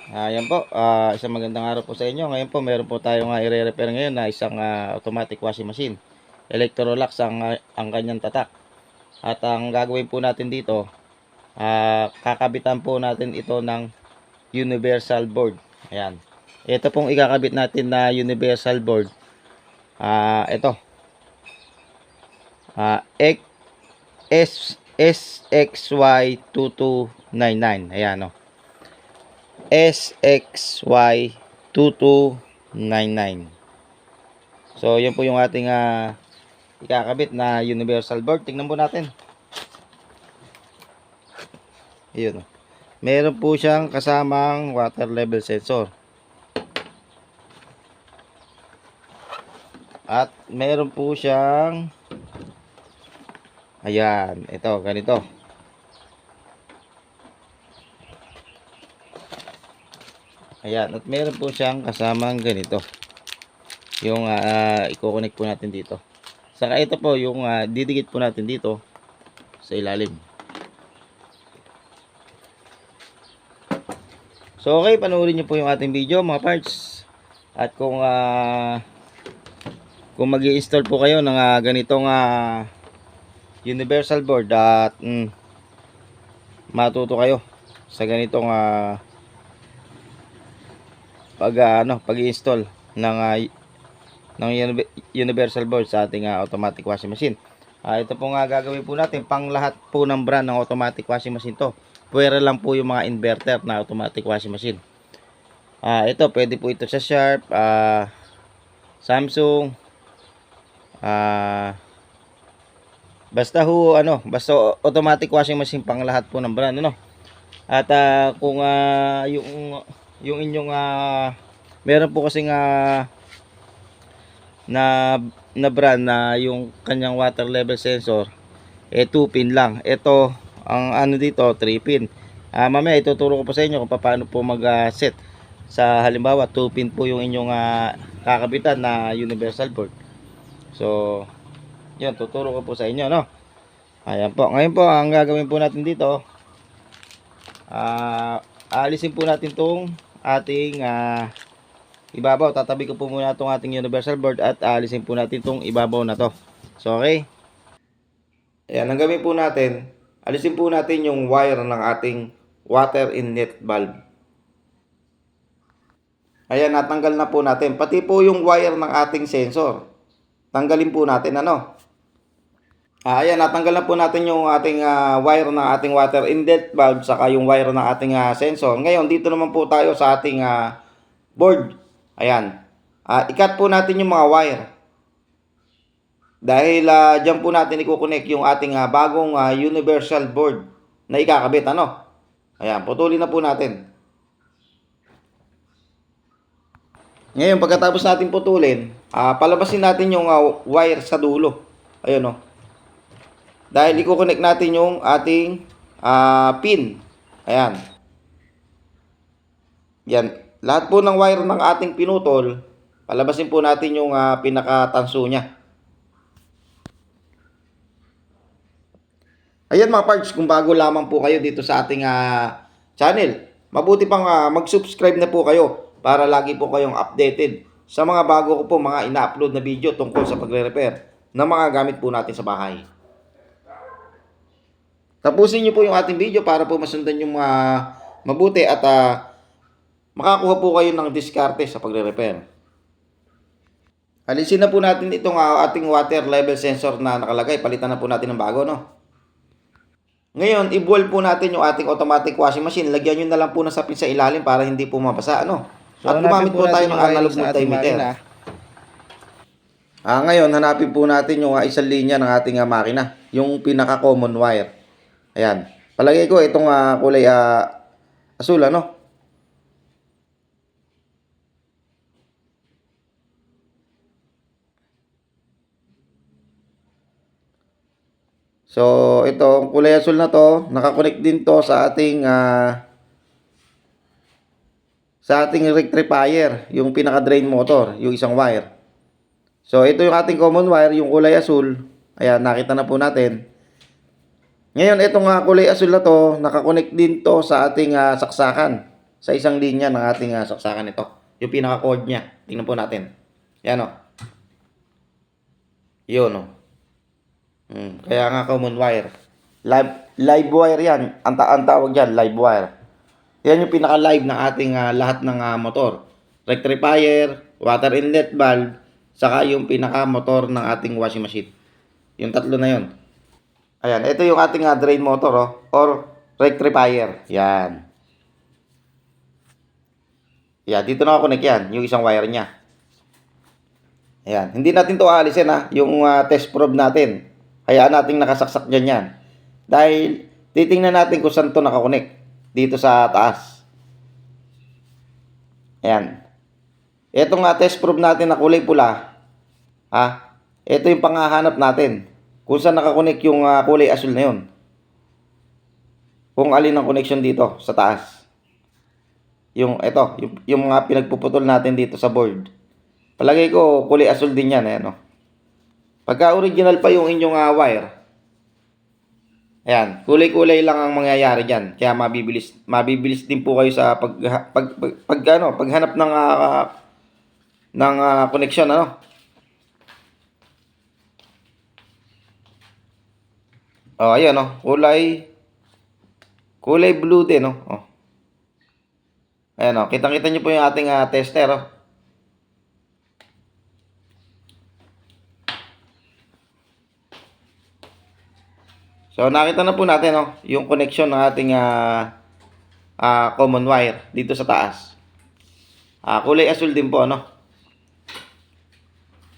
Ayan po, isang magandang araw po sa inyo. Ngayon po, meron po tayong i-repair ngayon na isang automatic washing machine. Electrolux ang kanyang tatak. At ang gagawin po natin dito, kakabitan po natin ito ng universal board. Ayan. Ito pong ikakabit natin na universal board. Ito. SXY2299. Ayan o. SXY2299. So, yun po yung ating ikakabit na universal board. Tingnan po natin. Ayun. Meron po siyang kasamang water level sensor. At meron po siyang ayan, ito, ganito. Ayan, at meron po siyang kasamang ganito. Yung i-connect po natin dito. Saka ito po yung didikit po natin dito sa ilalim. So okay, panoorin niyo po yung ating video mga parts. At kung magi-install po kayo ng ganitong universal board at matuto kayo sa ganitong pag-i-install ng universal board sa ating automatic washing machine. Ito po gagawin po natin pang lahat po ng brand ng automatic washing machine to. Pwera lang po yung mga inverter na automatic washing machine. Ito pwede po ito sa Sharp, Samsung, basta automatic washing machine pang lahat po ng brand, ano. At kung yung inyong meron po kasing na brand na yung kanyang water level sensor 2 pin lang. Ito ang dito 3 pin. Mamaya ituturo ko po sa inyo kung paano po mag-set sa halimbawa 2 pin po yung inyong kakabitan na universal board. So yun, tuturo ko po sa inyo, no. Ayan po, ngayon po ang gagawin po natin dito, alisin po natin tong ating ibabaw. Tatabi ko po muna itong ating universal board at alisin po natin itong ibabaw na to. So okay, ayan, ang gawin po natin, alisin po natin yung wire ng ating water inlet valve. Ayan, natanggal na po natin. Pati po yung wire ng ating sensor, tanggalin po natin, ano. Ayan, natanggal na po natin yung ating wire ng ating water inlet valve saka yung wire ng ating sensor. Ngayon, dito naman po tayo sa ating board. Ayan. I-cut po natin yung mga wire. Dahil dyan po natin i-connect yung ating bagong universal board na ikakabit, ano. Ayan, putulin na po natin. Ngayon, pagkatapos natin putulin, palabasin natin yung wire sa dulo. Ayun, oh. Dahil i-connect natin yung ating pin. Ayan. Yan. Lahat po ng wire ng ating pinutol, palabasin po natin yung pinakatanso niya. Ayan mga parts, kung bago lamang po kayo dito sa ating channel, mabuti pang mag-subscribe na po kayo para lagi po kayong updated sa mga bago ko po mga ina-upload na video tungkol sa pagre-repair ng mga gamit po natin sa bahay. Tapusin niyo po yung ating video para po masundan yung mabuti at makakuha po kayo ng diskarte sa pagre-repair. Alisin na po natin itong ating water level sensor na nakalagay. Palitan na po natin ng bago, no? Ngayon, i-boil po natin yung ating automatic washing machine. Lagyan nyo na lang po ng sapin sa ilalim para hindi po mabasa, ano? So, at gumamit po tayo ng analog multimeter. Ngayon, hanapin po natin yung isang linya ng ating makina. Yung pinaka-common wire. Ayan. Palagay ko itong kulay asul, ano? So, itong kulay asul na to, nakakonect din to sa ating rectifier, yung pinaka-drain motor, yung isang wire. So, ito yung ating common wire, yung kulay asul. Ayan, nakita na po natin. Ngayon, itong kulay asul na to, nakakonect din to sa ating saksakan. sa isang linya ng ating saksakan ito. Yung pinaka-cord niya. Tingnan po natin. Yan o. Yun o. Kaya nga common wire. Live wire yan. Ang tawag dyan, live wire. Yan yung pinaka-live ng ating lahat ng motor. Rectifier, water inlet valve, saka yung pinaka-motor ng ating washing machine. Yung tatlo na yun. Ayan, ito yung ating drain motor or rectifier. Yan. Yan, dito nakakonek yan, yung isang wire niya. Ayan, hindi natin to aalisin yung test probe natin. Hayaan nating nakasaksak dyan yan. Dahil titingnan natin kung saan to nakakonek. Dito sa taas. Ayan. Itong test probe natin na kulay pula. Ito yung panghahanap natin. Kung saan nakakonek yung kulay asul na yun. Kung alin ang connection dito sa taas. Yung mga pinagpuputol natin dito sa board. Palagay ko kulay asul din yan. Pagka original pa yung inyong wire. Ayan, kulay-kulay lang ang mangyayari diyan. Kaya mabibilis din po kayo sa paghanap ng connection Oh, ayan kulay blue din Ayan kitang-kita niyo po yung ating tester So nakita na po natin yung connection ng ating common wire dito sa taas. Kulay asul din po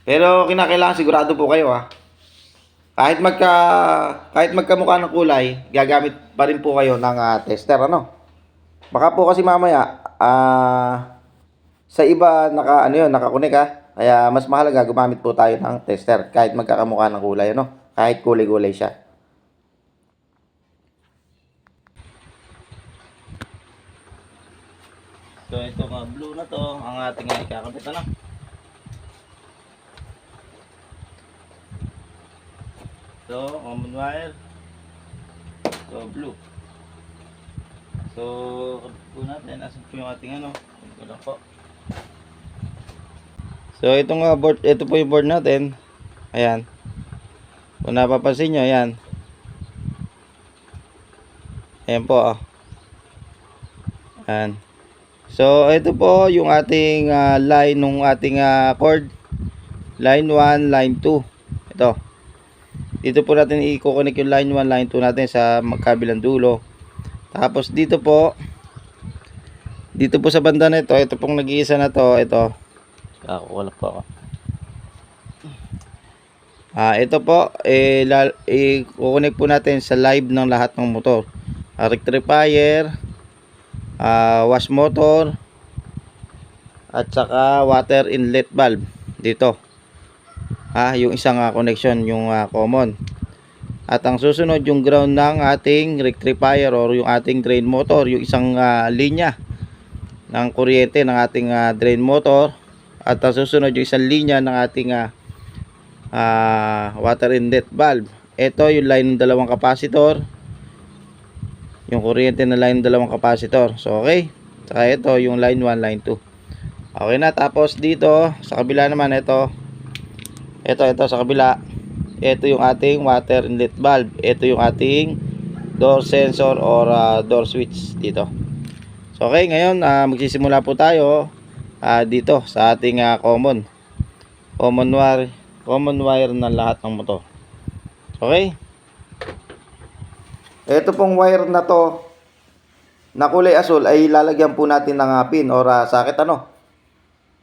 Pero kinakailangan sigurado po kayo Kahit magkamukha ng kulay, gagamit pa rin po kayo ng tester Baka po kasi mamaya sa iba nakakunik Kaya mas mahalaga gumamit po tayo ng tester kahit magkakamukha ng kulay Kahit kulay-kulay siya. So ito blue na to ang ating ikakabit So common wire. So blue. So kabit po natin. Asan po yung ating Ito po. So itong board, ito po yung board natin. Ayan. Kung napapansin nyo, ayan. Ayan po Ayan. So, ito po yung ating line ng ating cord. Line 1, line 2. Ito. Dito po natin i-connect yung line 1, line 2 natin sa magkabilang dulo. Tapos dito po sa banda na ito pong nag-iisa na to, ito. Wala po ako. Ito po, i-connect po natin sa live ng lahat ng motor. Rectifier, wash motor at saka water inlet valve dito yung isang connection yung common at ang susunod yung ground ng ating rectifier or yung ating drain motor yung isang linya ng kuryente ng ating drain motor at ang susunod yung isang linya ng ating water inlet valve. Ito yung line ng dalawang capacitor, yung kuryente na line ng dalawang capacitor. So okay, saka ito yung line 1, line 2. Okay na. Tapos dito sa kabila naman ito sa kabila, ito yung ating water inlet valve, ito yung ating door sensor or door switch dito. So okay, ngayon magsisimula po tayo dito sa ating common wire ng lahat ng motor. Okay, ito pong wire na to na kulay asul ay lalagyan po natin ng pin or socket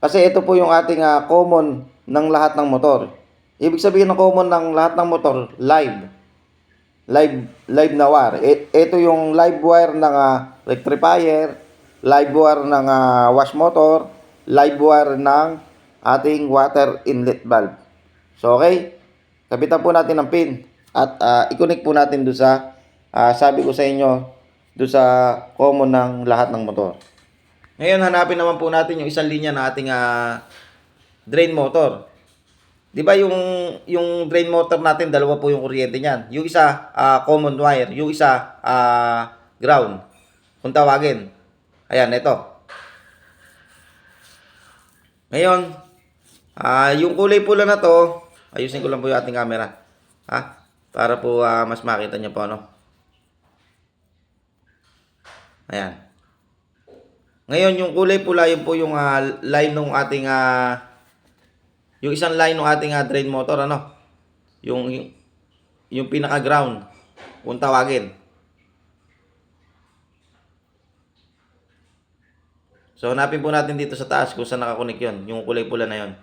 kasi ito po yung ating common ng lahat ng motor. Ibig sabihin ng common ng lahat ng motor, live na wire. Ito yung live wire ng rectifier, live wire ng wash motor, live wire ng ating water inlet valve. So okay, kabitan po natin ng pin at i-connect po natin doon sa sabi ko sa inyo doon sa common ng lahat ng motor. Ngayon hanapin naman po natin yung isang linya na ating drain motor. 'Di ba yung drain motor natin, dalawa po yung kuryente niyan. Yung isa common wire, yung isa ground kung tawagin. Ayan, ito. Ngayon, yung kulay pula na to, ayusin ko lang po yung ating camera. Ha? Para po mas makita niyo po, ano. Ayan. Ngayon, yung kulay pula, yun po yung line ng ating, yung isang line ng ating drain motor, ano. Yung pinaka-ground, kung tawagin. So, hanapin po natin dito sa taas kung saan nakakunik yun, yung kulay pula na yun.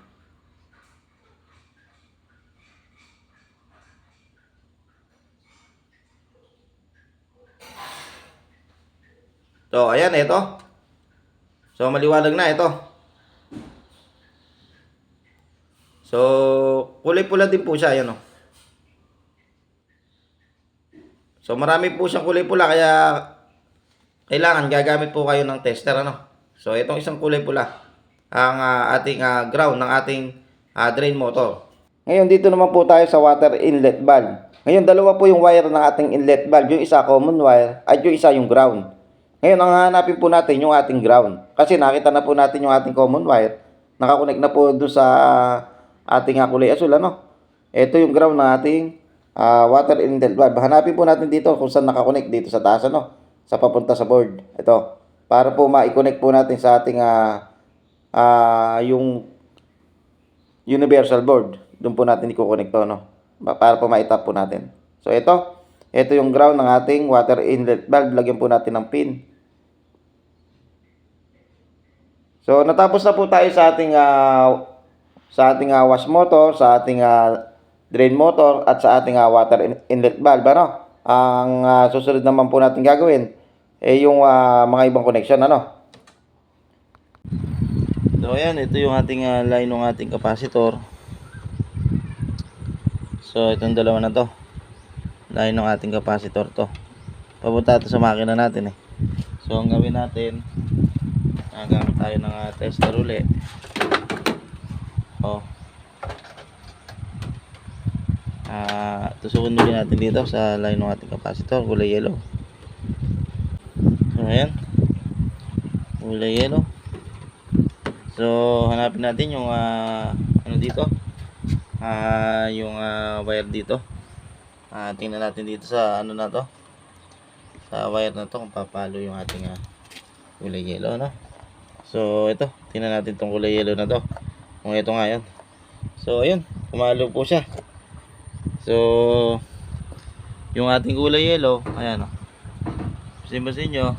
So, ayan, ito. So, maliwanag na ito. So, kulay pula din po siya, ayan o. So, marami po siyang kulay pula, kaya kailangan gagamit po kayo ng tester, ano. So, itong isang kulay pula, ang ating ground ng ating drain motor. Ngayon, dito naman po tayo sa water inlet valve. Ngayon, dalawa po yung wire ng ating inlet valve. Yung isa common wire at yung isa yung ground. Ngayon, ang hanapin po natin yung ating ground. Kasi nakita na po natin yung ating common wire. Nakakonect na po doon sa ating kulay asul, ano. Ito yung ground ng ating water inlet valve. Hanapin po natin dito kung saan nakakonect dito sa taas, ano. Sa papunta sa board. Ito. Para po ma-connect po natin sa ating yung universal board. Doon po natin i-connect to, no? Para po ma-tap po natin. So, ito yung ground ng ating water inlet valve. Lagyan po natin ng pin. So, natapos na po tayo sa ating wash motor, sa ating drain motor, at sa ating water inlet valve, ano? Ang susunod naman po natin gagawin yung mga ibang connection, ano? So, ayan, ito yung ating line ng ating capacitor. So, itong dalawa na to, line ng ating capacitor to. Papunta ito sa makina natin eh. So, ang gawin natin, gamit tayo ng tester uli. Tusukin ulit natin dito sa line ng ating capacitor, kulay yellow. So, ayan, kulay yellow. So, hanapin natin yung ano dito, yung wire dito. Tingnan natin dito sa ano na to, sa wire na to, kung papalo yung ating kulay yellow, no? So, ito, tingnan natin tong kulay yellow na to, kung ito nga yun. So, ayun, pumalo po siya. So, yung ating kulay yellow, ayan, basin nyo,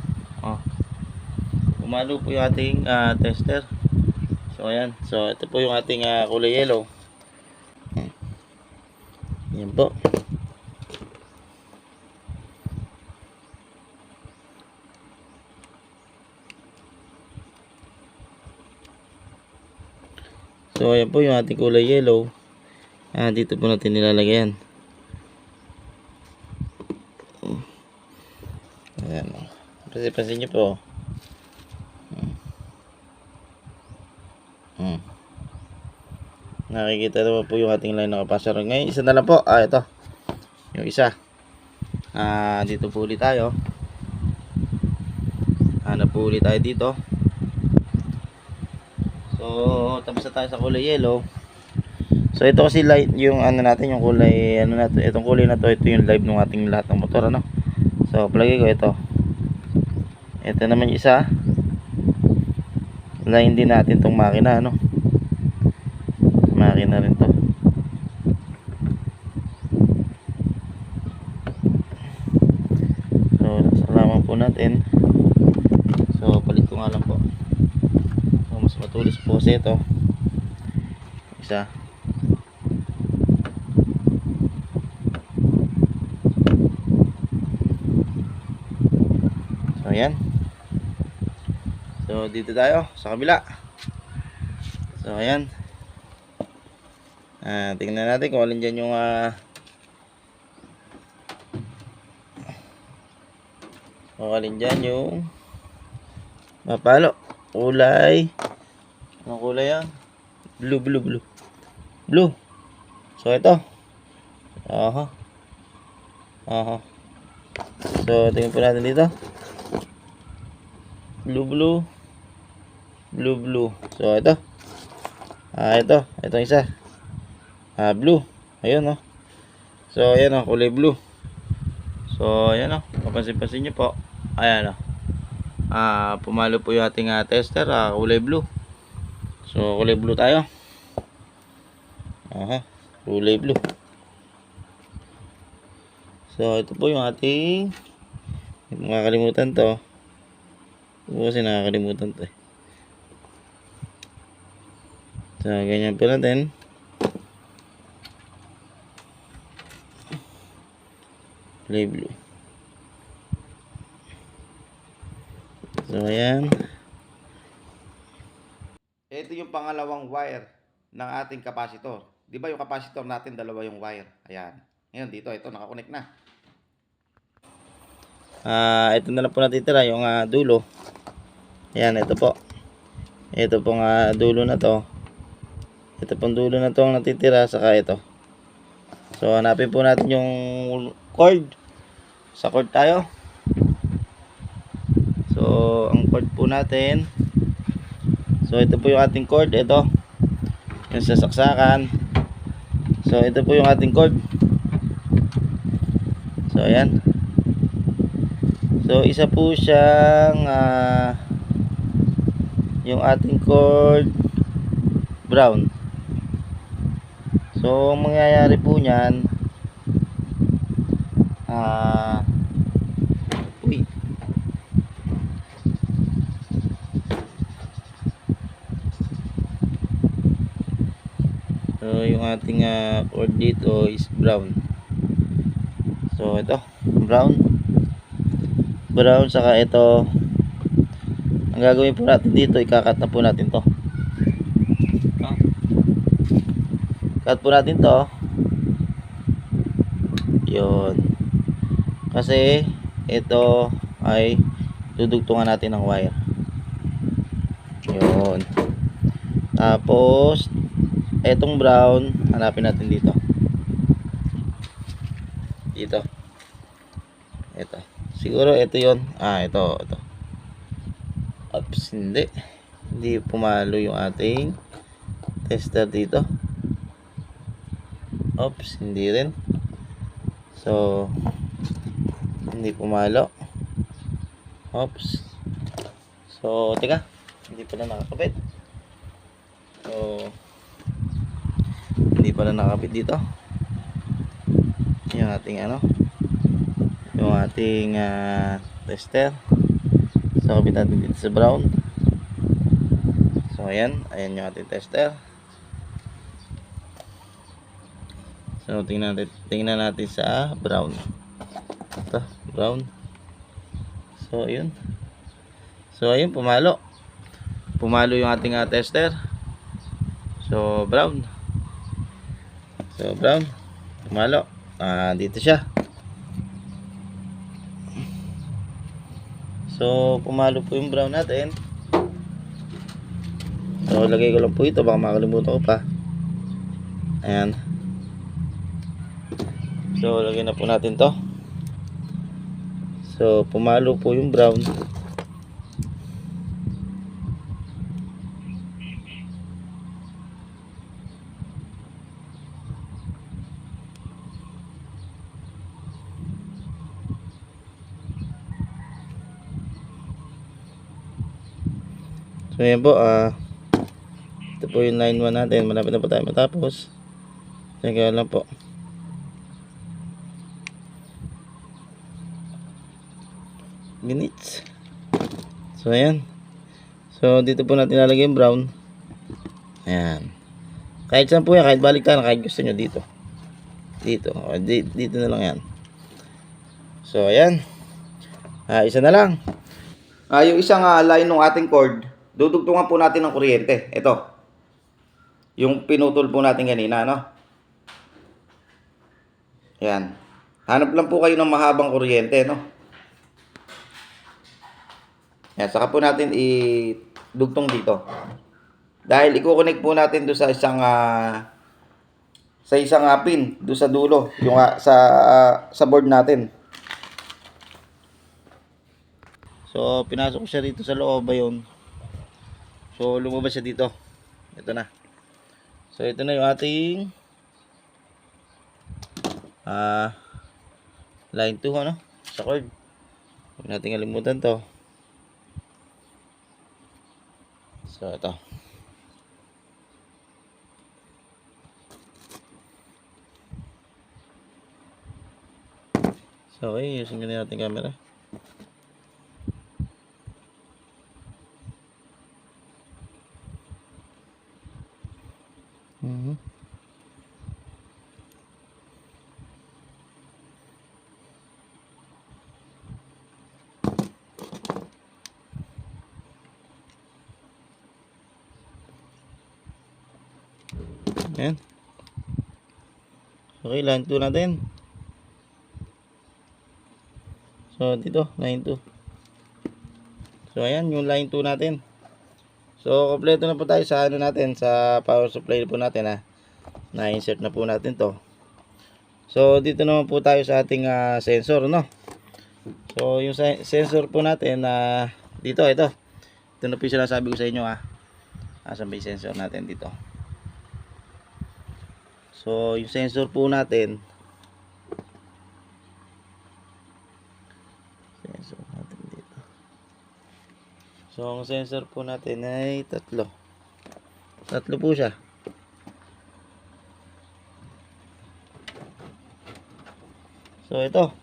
pumalo po yung ating tester. So, ayan. So, ito po yung ating kulay yellow. Ayan po. So, ayan po yung ating kulay yellow. Dito po natin nilalagay yan. Ayan. Pasin nyo po. Nakikita naman po yung ating line ng capacitor. Ngayon, isa na lang po. Ito. Yung isa. Dito po ulit tayo. Hanap po ulit tayo dito. So, tapos na tayo sa kulay yellow. So, ito kasi light yung ano natin, yung kulay, ano natin, itong kulay na to, ito yung live ng ating lahat ng motor, ano. So, palagay ko ito. Ito naman yung isa. Line din natin tong makina, ano. Makina rin to. So, salamat po natin. So, palit ko nga lang po. So, mas matulis po kasi ito. Isa. So, ayan. So, dito tayo sa kabila. So, ayan. Tingnan natin kung alin dyan yung mapalo. Kulay. Anong kulay yan? Blue. So, ito. So, tingnan po natin dito. blue blue, blue blue. So ito. Itong isa. Blue. Ayun, oh. So ayan, oh, kulay blue. So ayan, oh. Mapansin-pansin niyo po. Ayan, oh. Pumalo po yung ating tester, kulay blue. So kulay blue tayo. Kulay blue. So ito po yung ating, makakalimutan to. Ito po kasi nakakalimutan to. So ganyan po natin. Kulay blue. So ayan. Ito yung pangalawang wire ng ating capacitor. Di ba yung capacitor natin dalawa yung wire? Ayan. Ngayon dito, ito nakakonect na. Ito na lang po natitira yung dulo. Ayan, ito po. Ito pong dulo na to. Ito pong dulo na to ang natitira, saka ito. So hanapin po natin yung cord. Sa cord tayo. So ang cord po natin. So ito po yung ating cord, ito. Yung sasaksakan. So ito po yung ating cord. So ayan. So isa po siyang yung ating cord brown. So ang mangyayari po niyan, so yung ating cord dito is brown. So ito, brown, saka ito. Ang gagawin po natin dito, ikakat na po natin to. Cut po natin to. Yun. Kasi ito ay dudugtungan natin ng wire. Yun. Tapos etong brown, hanapin natin dito. Dito. Ito. Siguro ito 'yon. Ito. Oops, hindi. Hindi pumalo yung ating tester dito. Oops, hindi rin. So hindi pumalo. Oops. So teka, hindi pala nakakabit. So hindi pala nakakabit dito yung ating yung ating tester. So kabit natin dito sa brown. So ayan yung ating tester. So tingnan natin sa brown. Ito, brown. So ayun. So ayun, pumalo yung ating tester. So brown. Pumalo. Dito siya. So pumalo po yung brown natin. So lagay ko lang po ito, baka makalimutan ko pa. Ayan. So lagay na po natin to. So pumalo po yung brown. So yan po, ito po yung line 1 natin. Malapit na po tayo matapos. Teka lang po. Minutes. So ayan. So dito po natin lalagay yung brown. Ayan. Kahit saan po yan, kahit baliktad, kahit gusto nyo dito. Dito na lang yan. So ayan. Isa na lang. Yung isang line ng ating cord, dudugtungan po natin ng kuryente. Ito. Yung pinutol po natin kanina, no? Ayan. Hanap lang po kayo ng mahabang kuryente, no? Ayan, saka po natin idugtong dito. Dahil i-connect po natin doon sa isang pin doon sa dulo, yung sa board natin. So pinasok ko siya dito sa loob ayun. So lumabas siya dito. Ito na. So ito na yung ating line 2 ano sa cord. Huwag natin kalimutan to. So ito. So okay, using na natin camera. Ayan. Okay, line 2 natin. So dito, line 2. So ayan, yung line 2 natin. So kompleto na po tayo sa ano natin, sa power supply po natin ha. Na-insert na po natin to. So dito naman po tayo sa ating sensor no. So yung sensor po natin dito, ito. Ito na po yung sinasabi ko sa inyo ha. Asan ba yung sensor natin dito? So yung sensor po natin, dito. So ang sensor po natin ay tatlo po siya. So ito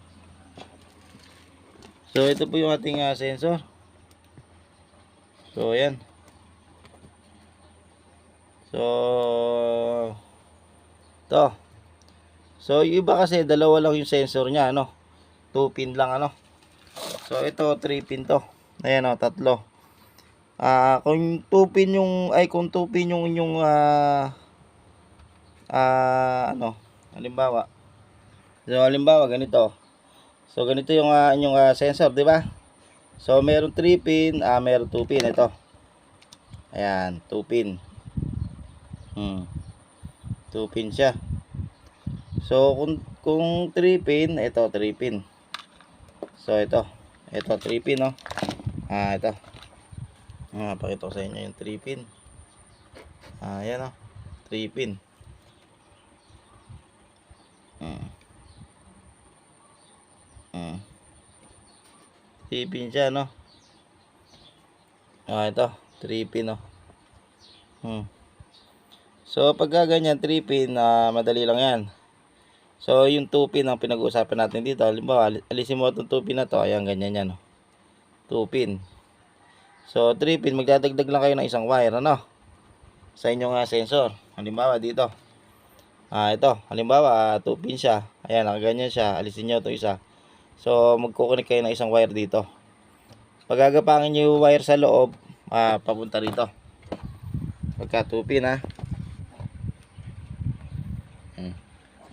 po yung ating sensor. So ayan. So ito. So yung iba kasi dalawa lang yung sensor niya ano. 2 pin lang ano. So ito 3 pin to. Ayan o, tatlo. Kung 2 pin yung kung 2 pin yung inyong ano, halimbawa. So halimbawa ganito. So ganito yung inyong sensor, di ba? So meron 3 pin, meron 2 pin ito. Ayan, 2 pin. 2 pin siya. So kung 3 pin, ito 3 pin. So ito 3 pin no. Ito. Pakita ko sa inyo yung 3 pin. Ayan no. 3 pin. 3 pin siya no. Ito 3 pin no. So pag ganyan 3 pin, madali lang yan. So yung 2 pin ang pinag-uusapan natin dito. Halimbawa alisin mo itong 2 pin na to. Ayan, ganyan yan no. 2 pin. So 3 pin, magdadagdag lang kayo ng isang wire ano, sa inyong sensor. Halimbawa dito, ito halimbawa 2 pin siya. Ayan, nakaganyan siya. Alisin nyo ito isa. So magkukunik kayo ng isang wire dito. Pag gagapangin nyo yung wire sa loob, papunta rito. Pagka 2 pin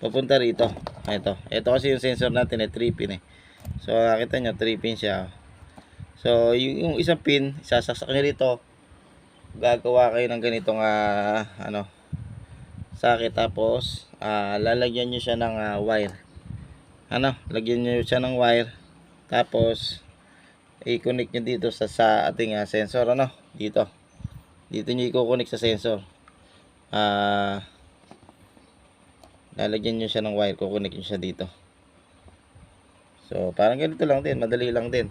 papunta rito. Ito kasi yung sensor natin 3 pin So nakita nyo 3 pin siya. So yung isang pin, isasaksak nyo dito. Gagawa kayo ng ganitong sakit, tapos lalagyan nyo siya ng wire. Lagyan nyo siya ng wire. Tapos i-connect nyo dito sa ating sensor dito. Dito nyo i-connect sa sensor. Lalagyan nyo siya ng wire, kukunik nyo siya dito. So parang ganito lang din, madali lang din.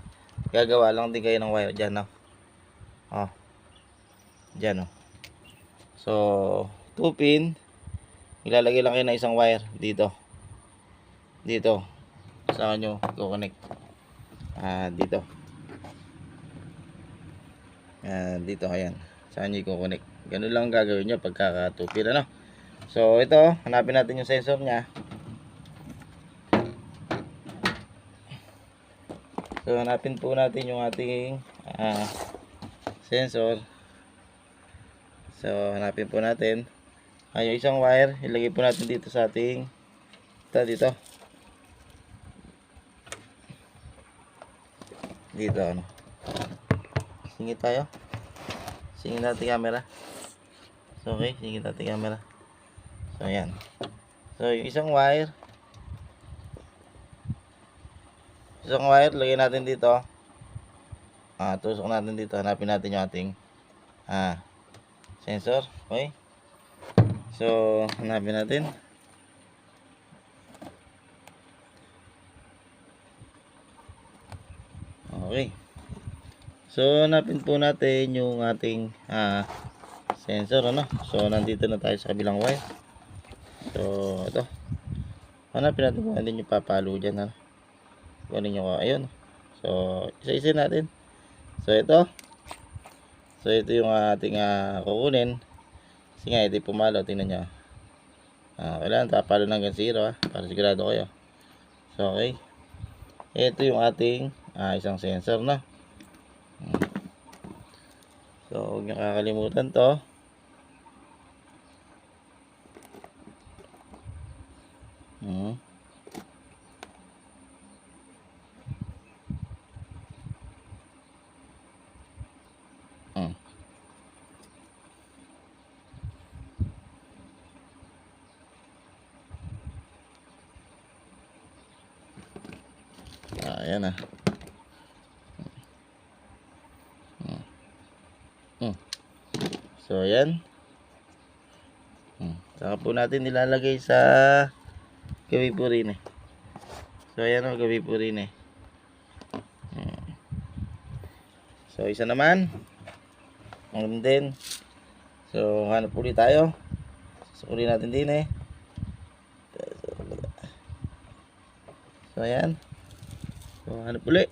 Gagawa lang din kayo ng wire dyan dyan So 2 pin, ilalagay lang kayo ng isang wire dito saan nyo kukunik dito ayan, saan nyo kukunik. Ganun lang gagawin nyo pagka 2 pin So ito, hanapin natin yung sensor nya. So hanapin po natin yung ating sensor. So hanapin po natin yung isang wire, ilagay po natin dito sa ating dito singit tayo. Singit natin camera. So okay, singit natin camera. So ayan. So yung isang wire lagay natin dito. tusok natin dito. Hanapin natin yung ating sensor. Okay. So, hanapin natin. Okay. So, hanapin po natin yung ating sensor, ano. So, nandito na tayo sa kabilang wire. So, ito. Hanapin natin kung ano yung papalo dyan, ha. Kung ano yung, ayun. So, isa-isa natin. So, ito. So, ito yung ating kukunin. Kasi nga, ito yung pumalo. Tingnan nyo. Kailangan tapalo ng hanggang 0, ha. Para sigurado kayo. So, okay. Ito yung ating isang sensor, no. So, huwag nyo kakalimutan to. Ayan na. So, ayan. Saka po natin nilalagay sa gabi po rin eh. So, ayan o, gabi po rin eh. So, isa naman. And then, so, hanap ulit tayo. Susukulin natin din eh. So, ayan. So, hanap ulit.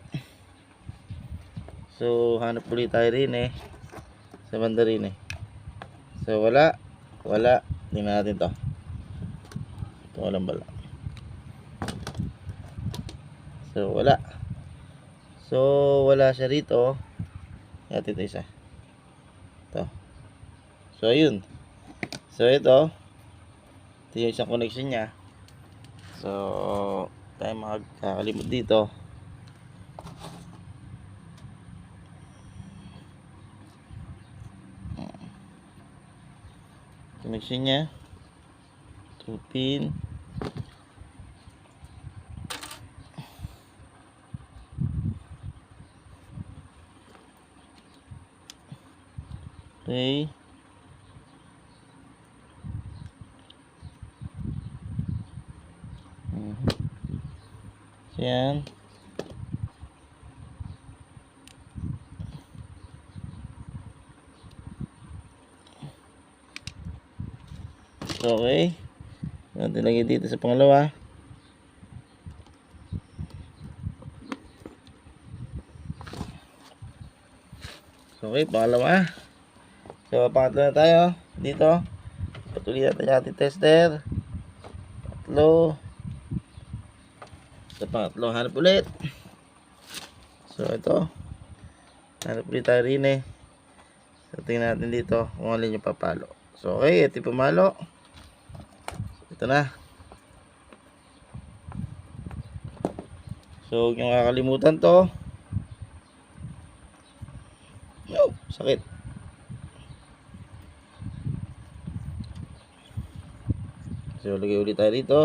So, hanap ulit tayo rin eh. Sa banda rin eh. So, wala. Tingnan natin to. Ito walang bala. So, wala. So, wala siya rito. At ito isa. Ito. So, ayun. So, ito. Ito yung isang connection niya. So, tayo makakalimot dito. Connection niya. 2 pin. Okay. So, yan. Okay. Natin lagay dito sa pangalawa. Okay, pangalawa. So, pangatlo na tayo. Dito. Patuloy natin yung ating tester. Tatlo. Sa pangatlo, hanap ulit. So, ito. Hanap ulit tayo rin eh. So, tingnan natin dito kung alin yung papalo. So, okay. Ito yung pumalo. Ito na. So, huwag nyo kakalimutan to. Oh, sakit. So, lagay ulit tayo dito.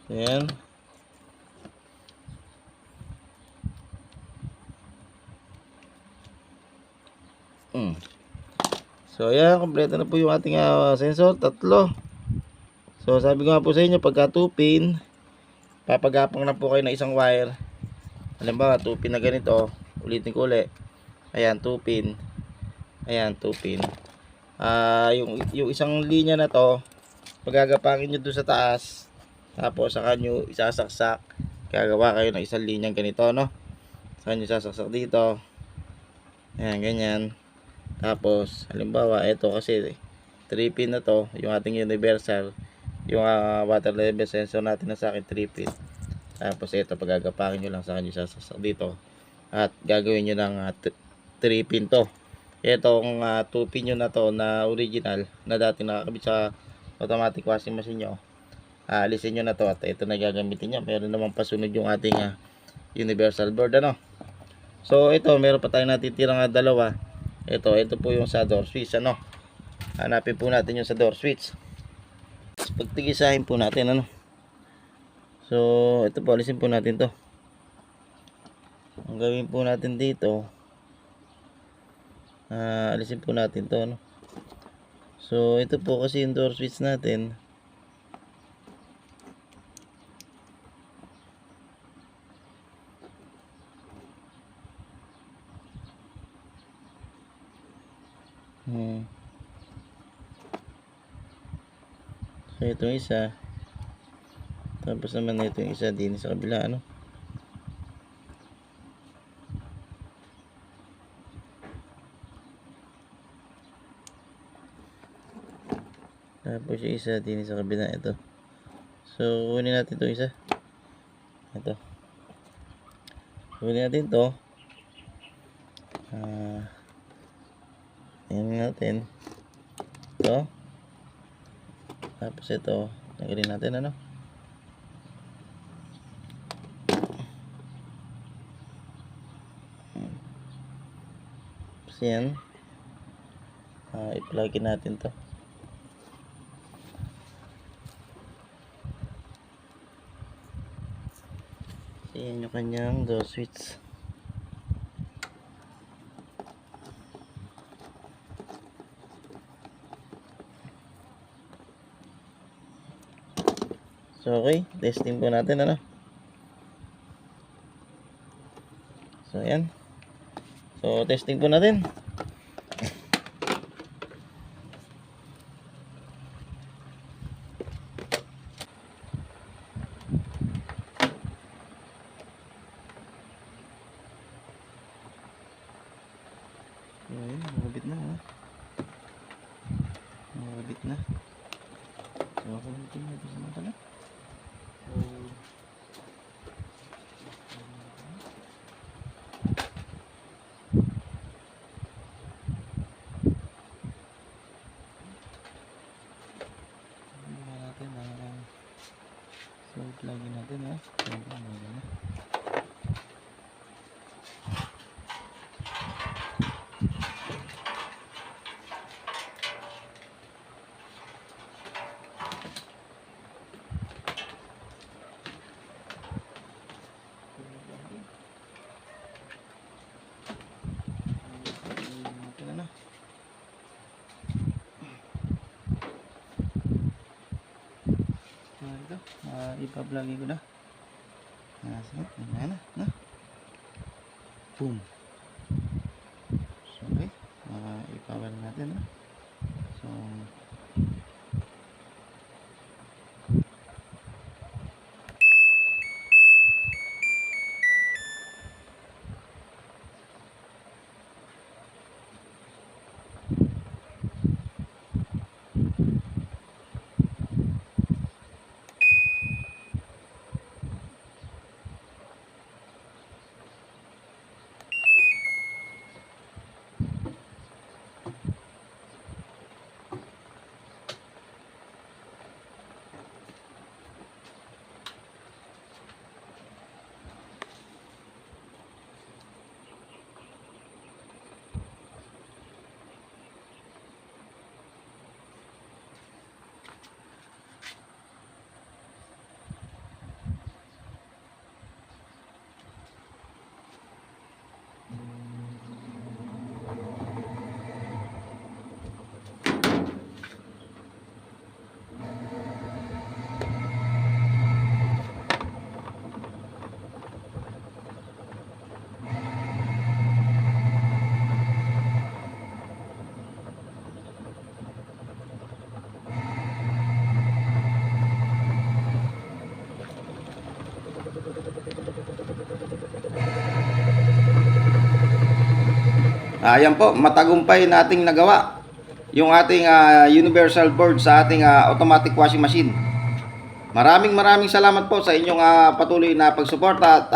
Ayan. So, ayan. Kompleto na po yung ating sensor. Tatlo. So, sabi ko nga po sa inyo, pagka 2 pin, papagapang na po kayo ng isang wire. Halimbawa, 2 pin na ganito. Ulitin ko ulit. Ayan, 2 pin. Ayan, 2 pin. Yung isang linya na to, pagagapangin nyo doon sa taas, tapos saka nyo isasaksak, gagawa kayo ng isang linyang ganito, no? Saka nyo isasaksak dito. Ayan, ganyan. Tapos, halimbawa, ito kasi 3 pin na to, yung ating universal, yung water level sensor natin na sa akin 3 pin. Tapos ito, pagagapangin nyo lang, saka nyo isasaksak dito. At gagawin nyo ng 3 pin to. Itong 2 pin nyo na to na original, na dati nakakabit sa automatic washing machine nyo, alisin nyo na to at ito na gagamitin nyo. Meron naman pasunod yung ating universal board, ano. So ito, meron pa tayong natitirang dalawa. Ito po yung sa door switch, ano. Hanapin po natin yung sa door switch. Pagtigisahin po natin, ano. So, ito po, alisin po natin to. Ang gawin po natin dito, alisin po natin to, ano. So, ito po kasi yung door switch natin. So, itong isa. Tapos naman ito yung isa din sa kabila, ano. Tapos yung isa din sa kabila, ito. So, kunin natin itong isa. Ito. Kunin natin ito. Ayan natin. Ito. Tapos ito. Tanggalin natin, ano. Tapos yan. I-plugin natin to. Ayan yung kanyang door switch. So, okay. Testing po natin, ano. So, ayan. So, testing po natin. Ayan, mabit na, ha. Mabit na. So, ako natin na. Gusto mo pala. So, plugin natin, ha. Ito, ipa-plugin ko na. Na. Boom. So, okay. Ipa-power natin, ha. So, ayan po, matagumpay nating nagawa yung ating universal board sa ating automatic washing machine. Maraming salamat po sa inyong patuloy na pagsuporta at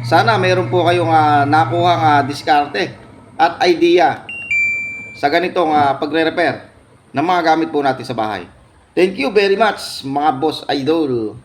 sana mayroon po kayong nakuhang diskarte at idea sa ganitong pagre-repair ng mga gamit po natin sa bahay. Thank you very much mga boss idol.